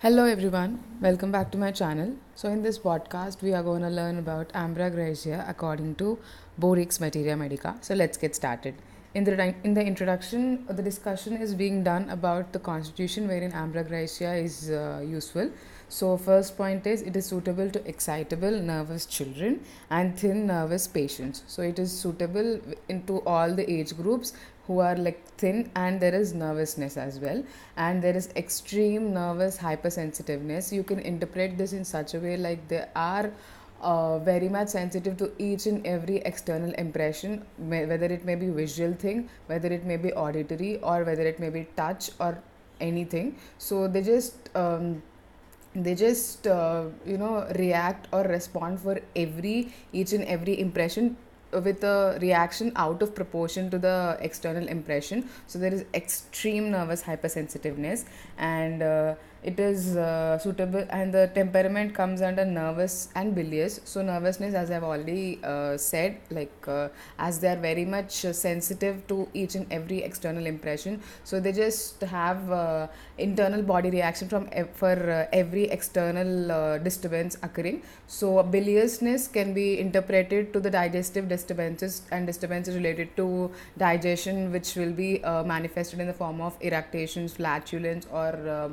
Hello everyone, welcome back to my channel. So in this podcast we are going to learn about Ambra grisea according to Boericke's Materia medica. So let's get started. In the introduction, the discussion is being done about the constitution wherein Ambra grisea is useful. So first point is it is suitable to excitable nervous children and thin nervous patients. So it is suitable into all the age groups who are like thin, and there is nervousness as well, and there is extreme nervous hypersensitiveness. You can interpret this in such a way like they are very much sensitive to each and every external impression, whether it may be visual thing, whether it may be auditory, or whether it may be touch or anything. So they just react or respond for every each and every impression with a reaction out of proportion to the external impression. So there is extreme nervous hypersensitiveness, and it is suitable, and the temperament comes under nervous and bilious. So nervousness, as I've already said, as they are very much sensitive to each and every external impression, so they just have internal body reaction for every external disturbance occurring. So biliousness can be interpreted to the digestive disturbances and disturbances related to digestion, which will be manifested in the form of irritations, flatulence, or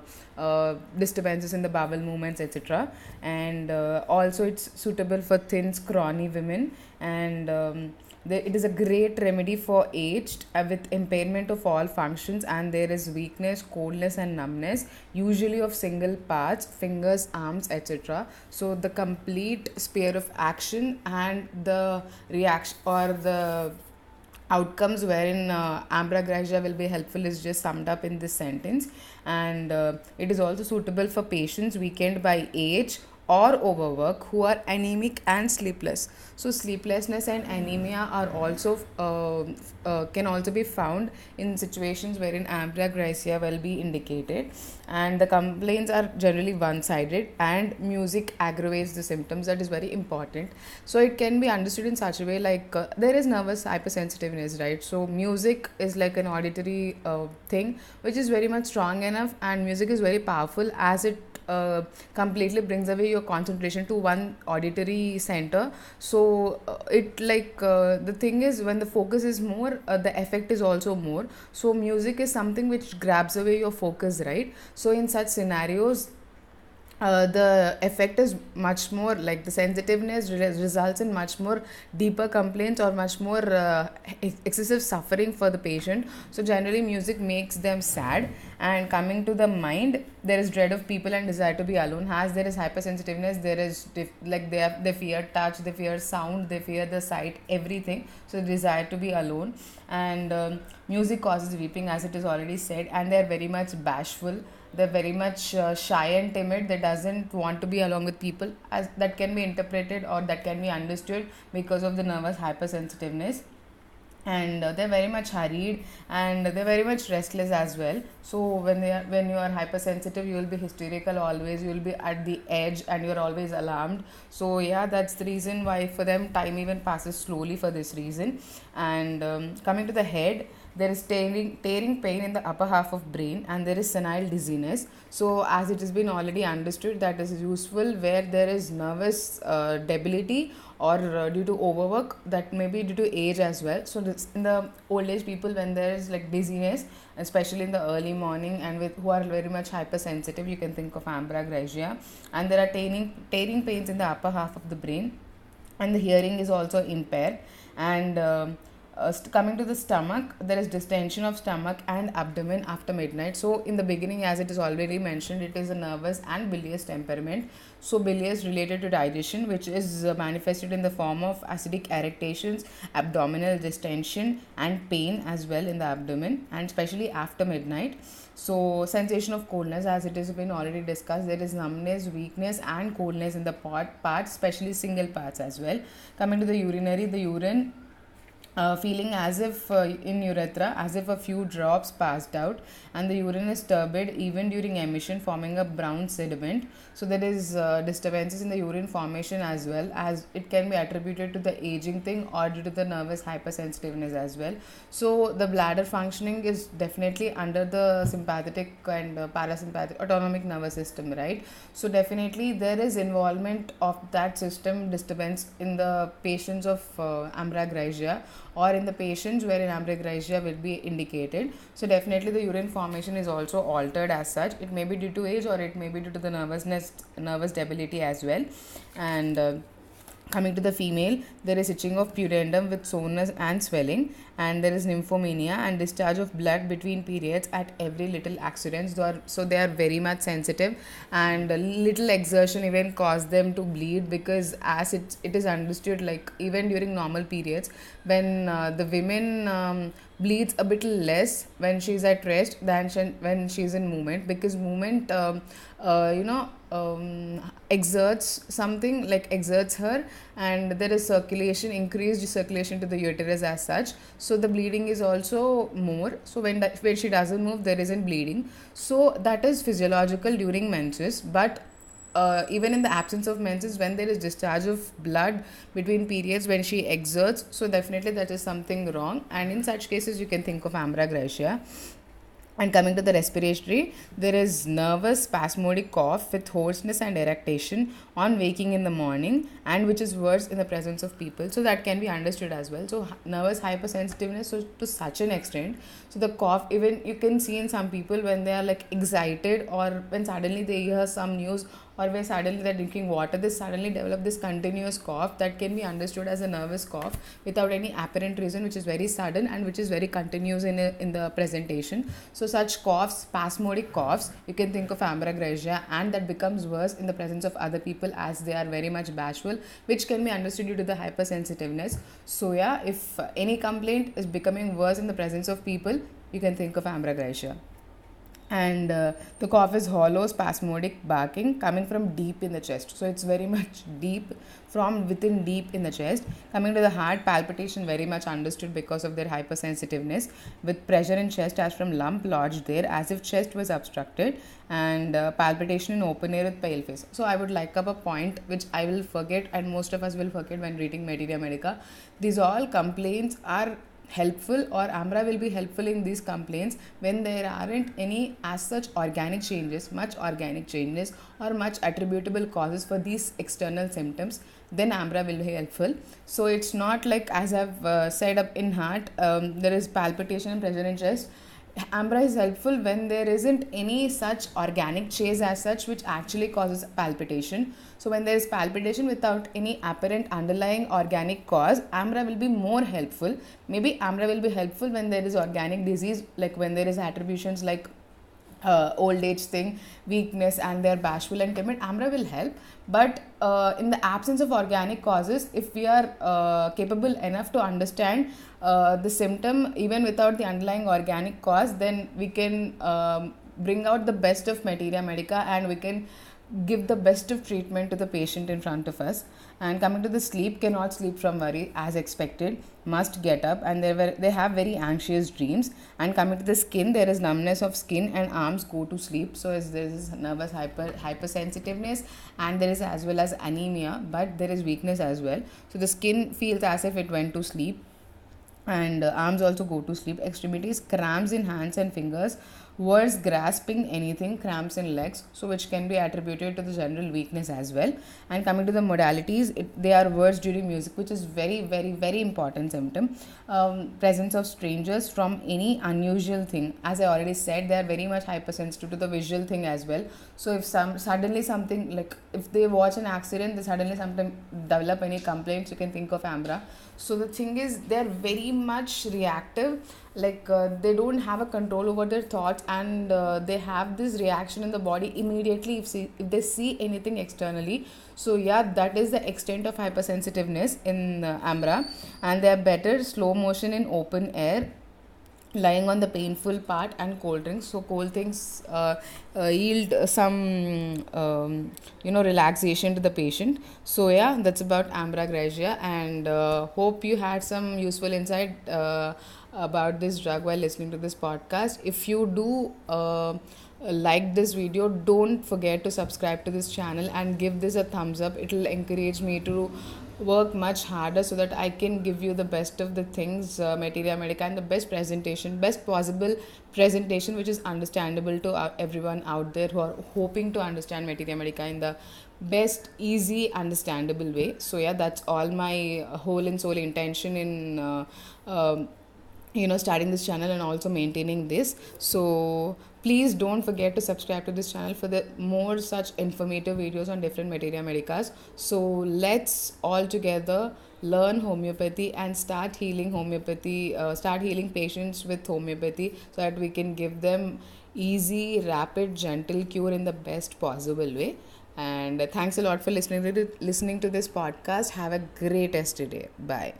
disturbances in the bowel movements, etc. And also it's suitable for thin scrawny women, and it is a great remedy for aged with impairment of all functions, and there is weakness, coldness, and numbness, usually of single parts, fingers, arms, etc. So the complete sphere of action and the reaction or the outcomes wherein Ambra grisea will be helpful is just summed up in this sentence. And it is also suitable for patients weakened by age or overwork, who are anemic and sleepless. So sleeplessness and anemia are also can also be found in situations wherein Ambra grisea will be indicated, and the complaints are generally one sided, and music aggravates the symptoms. That is very important. So it can be understood in such a way like there is nervous hypersensitiveness, right? So music is like an auditory thing which is very much strong enough, and music is very powerful as it completely brings away your concentration to one auditory center. So the thing is, when the focus is more, the effect is also more. So music is something which grabs away your focus, right? So in such scenarios, the effect is much more, like the sensitiveness results in much more deeper complaints or much more excessive suffering for the patient. So generally music makes them sad. And coming to the mind, there is dread of people and desire to be alone. As there is hypersensitiveness, there is they fear touch, they fear sound, they fear the sight, everything. So desire to be alone. And music causes weeping, as it is already said, and they are very much bashful. They're very much shy and timid. They doesn't want to be along with people, as that can be interpreted or that can be understood because of the nervous hypersensitiveness. And they're very much hurried, and they're very much restless as well. So when you are hypersensitive, you will be hysterical always, you will be at the edge, and you're always alarmed. So yeah, that's the reason why for them time even passes slowly for this reason. And coming to the head, there is tearing pain in the upper half of brain, and there is senile dizziness. So as it has been already understood, that is useful where there is nervous debility, or due to overwork, that may be due to age as well. So this, in the old age people, when there is like dizziness, especially in the early morning, and with who are very much hypersensitive, you can think of Ambra grisea. And there are tearing pains in the upper half of the brain, and the hearing is also impaired. And coming to the stomach, there is distension of stomach and abdomen after midnight. So in the beginning, as it is already mentioned, it is a nervous and bilious temperament. So bilious related to digestion, which is manifested in the form of acidic erectations, abdominal distension, and pain as well in the abdomen, and especially after midnight. So sensation of coldness, as it has been already discussed, there is numbness, weakness, and coldness in the parts, especially single parts as well. Coming to the urinary, the urine feeling as if in urethra, as if a few drops passed out, and the urine is turbid even during emission, forming a brown sediment. So there is disturbances in the urine formation as well, as it can be attributed to the aging thing or due to the nervous hypersensitiveness as well. So the bladder functioning is definitely under the sympathetic and parasympathetic autonomic nervous system, right? So definitely there is involvement of that system disturbance in the patients of Ambra grisea, or in the patients wherein amblyopia will be indicated. So definitely the urine formation is also altered as such. It may be due to age, or it may be due to the nervous debility as well. And coming to the female, there is itching of pudendum with soreness and swelling, and there is nymphomania and discharge of blood between periods at every little accident. So they are very much sensitive, and a little exertion even cause them to bleed, because as it is understood, like even during normal periods, when the women bleeds a bit less when she's at rest than when she's in movement, because movement exerts something, like exerts her, and there is circulation, increased circulation to the uterus as such. So the bleeding is also more. So when she doesn't move, there isn't bleeding. So that is physiological during menses. But even in the absence of menses, when there is discharge of blood between periods when she exerts, so definitely that is something wrong, and in such cases you can think of Ambra grisea. And coming to the respiratory, there is nervous spasmodic cough with hoarseness and eructation on waking in the morning, and which is worse in the presence of people. So that can be understood as well. So nervous hypersensitiveness, so to such an extent. So the cough, even you can see in some people when they are like excited, or when suddenly they hear some news, or when suddenly they're drinking water, they suddenly develop this continuous cough that can be understood as a nervous cough without any apparent reason, which is very sudden and which is very continuous in the presentation. So such coughs, spasmodic coughs, you can think of Ambra grisea, and that becomes worse in the presence of other people as they are very much bashful, which can be understood due to the hypersensitiveness. So yeah, if any complaint is becoming worse in the presence of people, you can think of Ambra grisea. And the cough is hollow, spasmodic barking coming from deep in the chest. So it's very much deep, from within deep in the chest. Coming to the heart, palpitation very much understood because of their hypersensitiveness, with pressure in chest as from lump lodged there as if chest was obstructed, and palpitation in open air with pale face. So I would like up a point which I will forget, and most of us will forget when reading Materia Medica. These all complaints are helpful, or Ambra will be helpful in these complaints when there aren't any as such organic changes, or much attributable causes for these external symptoms. Then Ambra will be helpful. So it's not like, as I've said, up in heart, there is palpitation and pressure in chest. Ambra is helpful when there isn't any such organic chase as such which actually causes palpitation. So when there is palpitation without any apparent underlying organic cause, Ambra will be more helpful. Maybe Ambra will be helpful when there is organic disease, like when there is attributions like old age thing, weakness, and they're bashful and timid. Ambra will help. But in the absence of organic causes, if we are capable enough to understand the symptom even without the underlying organic cause, then we can bring out the best of Materia Medica, and we can give the best of treatment to the patient in front of us. And coming to the sleep, cannot sleep from worry as expected, must get up, and they have very anxious dreams. And coming to the skin, there is numbness of skin and arms go to sleep. So as there is nervous hypersensitiveness, and there is as well as anemia, but there is weakness as well. So the skin feels as if it went to sleep, and arms also go to sleep. Extremities, cramps in hands and fingers, worse grasping anything, cramps in legs, so which can be attributed to the general weakness as well. And coming to the modalities, they are worse during music, which is very, very, very important symptom. Presence of strangers from any unusual thing, as I already said, they are very much hypersensitive to the visual thing as well. So if suddenly something, like if they watch an accident, they suddenly sometimes develop any complaints, you can think of Ambra. So the thing is, they are very much reactive, like they don't have a control over their thoughts, and they have this reaction in the body immediately if they see anything externally. So yeah, that is the extent of hypersensitiveness in Ambra. And they are better slow motion in open air, lying on the painful part, and cold drinks. So cold things yield some relaxation to the patient. So yeah, that's about Ambra grisea, and hope you had some useful insight about this drug while listening to this podcast. If you do like this video, don't forget to subscribe to this channel and give this a thumbs up. It will encourage me to work much harder so that I can give you the best of the things, Materia Medica, and the best possible presentation, which is understandable to everyone out there who are hoping to understand Materia Medica in the best, easy, understandable way. So yeah, that's all my whole and soul intention in starting this channel and also maintaining this. So please don't forget to subscribe to this channel for the more such informative videos on different Materia Medicas. So let's all together learn homeopathy and start healing patients with homeopathy, so that we can give them easy, rapid, gentle cure in the best possible way. And thanks a lot for listening to this podcast. Have a great day. Bye.